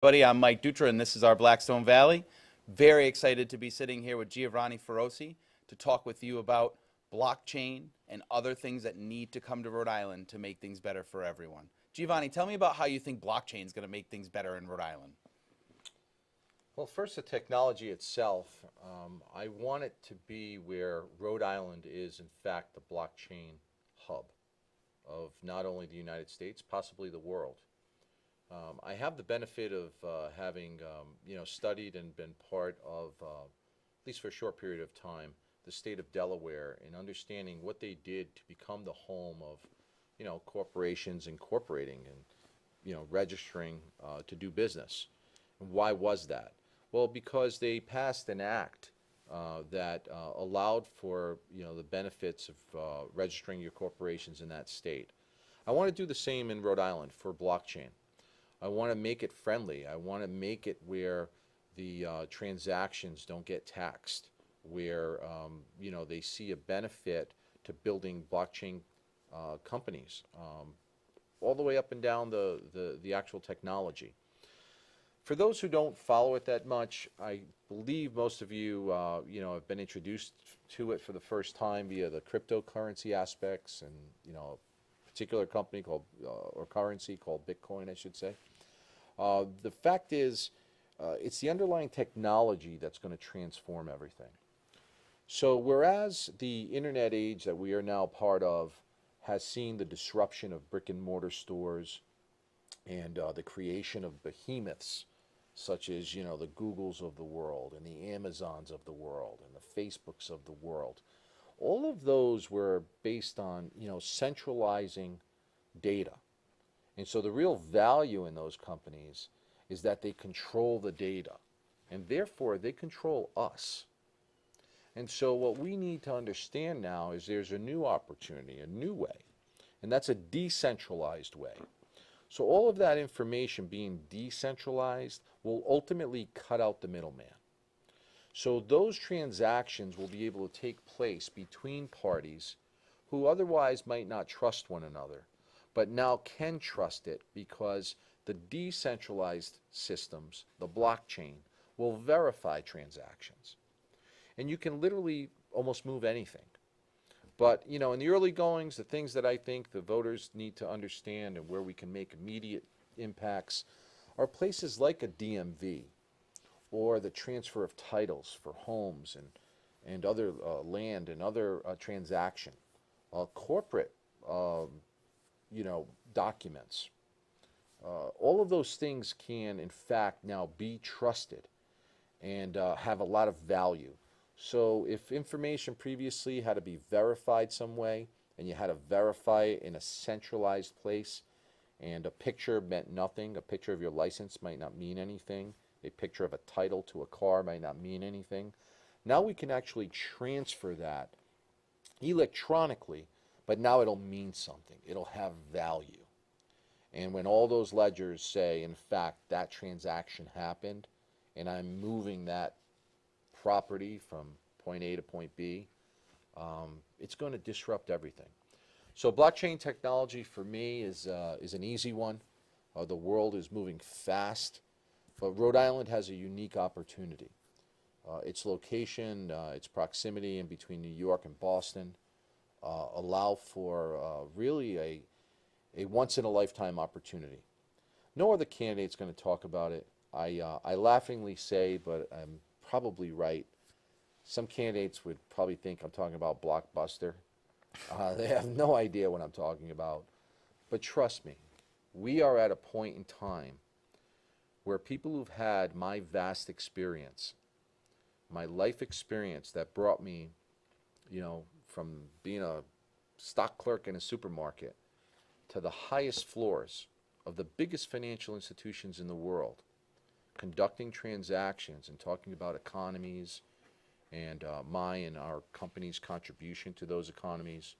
Buddy, I'm Mike Dutra, and this is our Blackstone Valley. Very excited to be sitting here with Giovanni Feroce to talk with you about blockchain and other things that need to come to Rhode Island to make things better for everyone. Giovanni, tell me about how you think blockchain is going to make things better in Rhode Island. Well, first, the technology itself. I want it to be where Rhode Island is, in fact, the blockchain hub of not only the United States, possibly the world. I have the benefit of having, studied and been part of, at least for a short period of time, the state of Delaware and understanding what they did to become the home of, corporations incorporating and, registering to do business. And why was that? Well, because they passed an act that allowed for, the benefits of registering your corporations in that state. I want to do the same in Rhode Island for blockchain. I want to make it friendly. I want to make it where the transactions don't get taxed, where they see a benefit to building blockchain companies, all the way up and down the actual technology. For those who don't follow it that much, I believe most of you have been introduced to it for the first time via the cryptocurrency aspects and a particular company called or currency called Bitcoin, I should say. The fact is, it's the underlying technology that's going to transform everything. So whereas the internet age that we are now part of has seen the disruption of brick and mortar stores and the creation of behemoths such as, the Googles of the world and the Amazons of the world and the Facebooks of the world, all of those were based on, centralizing data. And so the real value in those companies is that they control the data, and therefore they control us. And so what we need to understand now is there's a new opportunity, a new way, and that's a decentralized way. So all of that information being decentralized will ultimately cut out the middleman. So those transactions will be able to take place between parties who otherwise might not trust one another, but now can trust it because the decentralized systems, the blockchain, will verify transactions. And you can literally almost move anything. But, in the early goings, the things that I think the voters need to understand and where we can make immediate impacts are places like a DMV or the transfer of titles for homes and other land and other transaction, corporate documents. All of those things can, in fact, now be trusted and have a lot of value. So if information previously had to be verified some way, and you had to verify it in a centralized place, and a picture meant nothing, a picture of your license might not mean anything, a picture of a title to a car might not mean anything. Now we can actually transfer that electronically, but now it'll mean something. It'll have value. And when all those ledgers say, in fact, that transaction happened, and I'm moving that property from point A to point B, it's going to disrupt everything. So blockchain technology for me is an easy one. The world is moving fast, but Rhode Island has a unique opportunity. Its location, its proximity in between New York and Boston allow for really a once-in-a-lifetime opportunity. No other candidate's going to talk about it. I laughingly say, but I'm probably right. Some candidates would probably think I'm talking about Blockbuster. They have no idea what I'm talking about. But trust me, we are at a point in time where people who've had my vast experience, my life experience that brought me, from being a stock clerk in a supermarket to the highest floors of the biggest financial institutions in the world, conducting transactions and talking about economies and my and our company's contribution to those economies.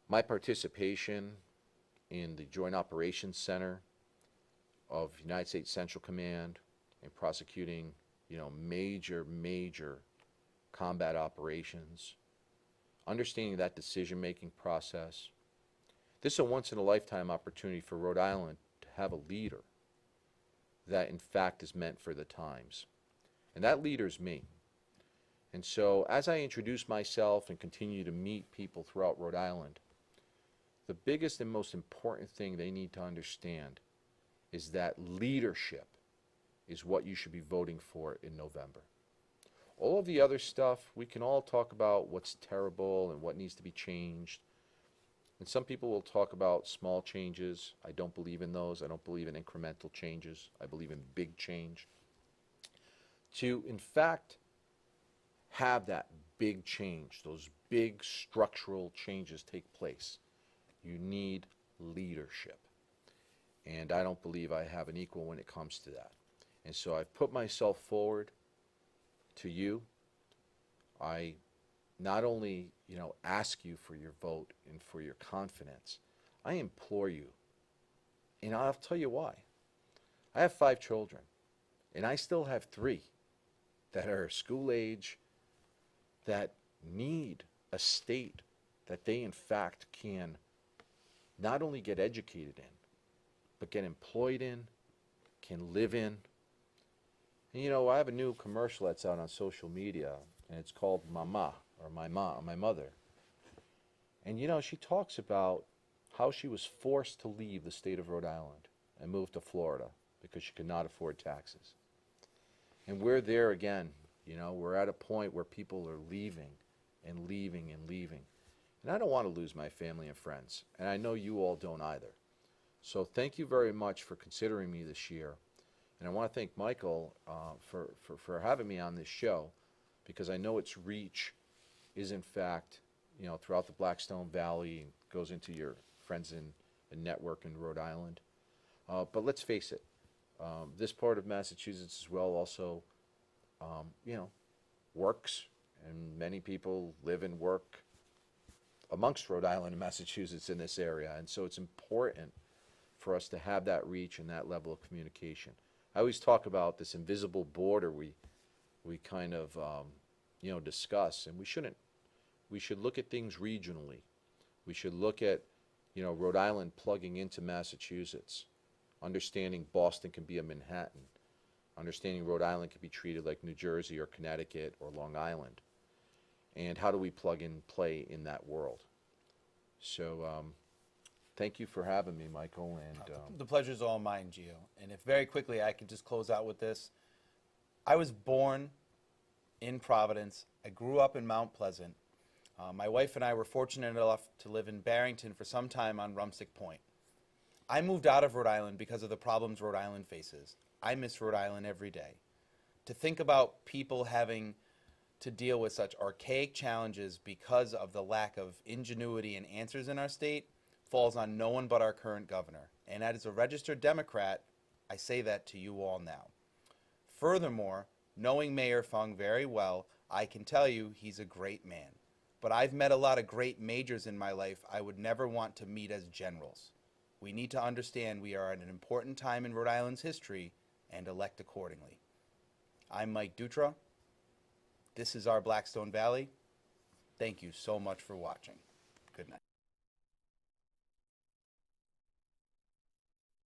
My participation in the Joint Operations Center of United States Central Command and prosecuting, major combat operations, understanding that decision-making process. This is a once-in-a-lifetime opportunity for Rhode Island to have a leader that in fact is meant for the times. And that leader's me. And so as I introduce myself and continue to meet people throughout Rhode Island, the biggest and most important thing they need to understand is that leadership is what you should be voting for in November. All of the other stuff, we can all talk about what's terrible and what needs to be changed. And some people will talk about small changes. I don't believe in those. I don't believe in incremental changes. I believe in big change. To, in fact, have that big change, those big structural changes take place, you need leadership. And I don't believe I have an equal when it comes to that. And so I've put myself forward to you. I not only, ask you for your vote and for your confidence, I implore you. And I'll tell you why. I have 5 children, and I still have 3 that are school age that need a state that they in fact can not only get educated in, but get employed in, can live in. And I have a new commercial that's out on social media, and it's called Mama, or my mother. And she talks about how she was forced to leave the state of Rhode Island and move to Florida because she could not afford taxes. And we're there again, we're at a point where people are leaving and leaving and leaving. And I don't want to lose my family and friends, and I know you all don't either. So thank you very much for considering me this year. And I want to thank Michael for having me on this show, because I know its reach is in fact, throughout the Blackstone Valley and goes into your friends in a network in Rhode Island. But let's face it, this part of Massachusetts as well also, works, and many people live and work amongst Rhode Island and Massachusetts in this area. And so it's important for us to have that reach and that level of communication. I always talk about this invisible border we kind of discuss, and we shouldn't. We should look at things regionally. We should look at Rhode Island plugging into Massachusetts, understanding Boston can be a Manhattan, understanding Rhode Island can be treated like New Jersey or Connecticut or Long Island, and how do we plug and play in that world. So thank you for having me, Michael. And The pleasure's all mine, Gio. And if very quickly I could just close out with this. I was born in Providence. I grew up in Mount Pleasant. My wife and I were fortunate enough to live in Barrington for some time on Rumsick Point. I moved out of Rhode Island because of the problems Rhode Island faces. I miss Rhode Island every day. To think about people having to deal with such archaic challenges because of the lack of ingenuity and answers in our state falls on no one but our current governor. And as a registered Democrat, I say that to you all now. Furthermore, knowing Mayor Fung very well, I can tell you he's a great man. But I've met a lot of great majors in my life I would never want to meet as generals. We need to understand we are at an important time in Rhode Island's history and elect accordingly. I'm Mike Dutra. This is our Blackstone Valley. Thank you so much for watching. Good night.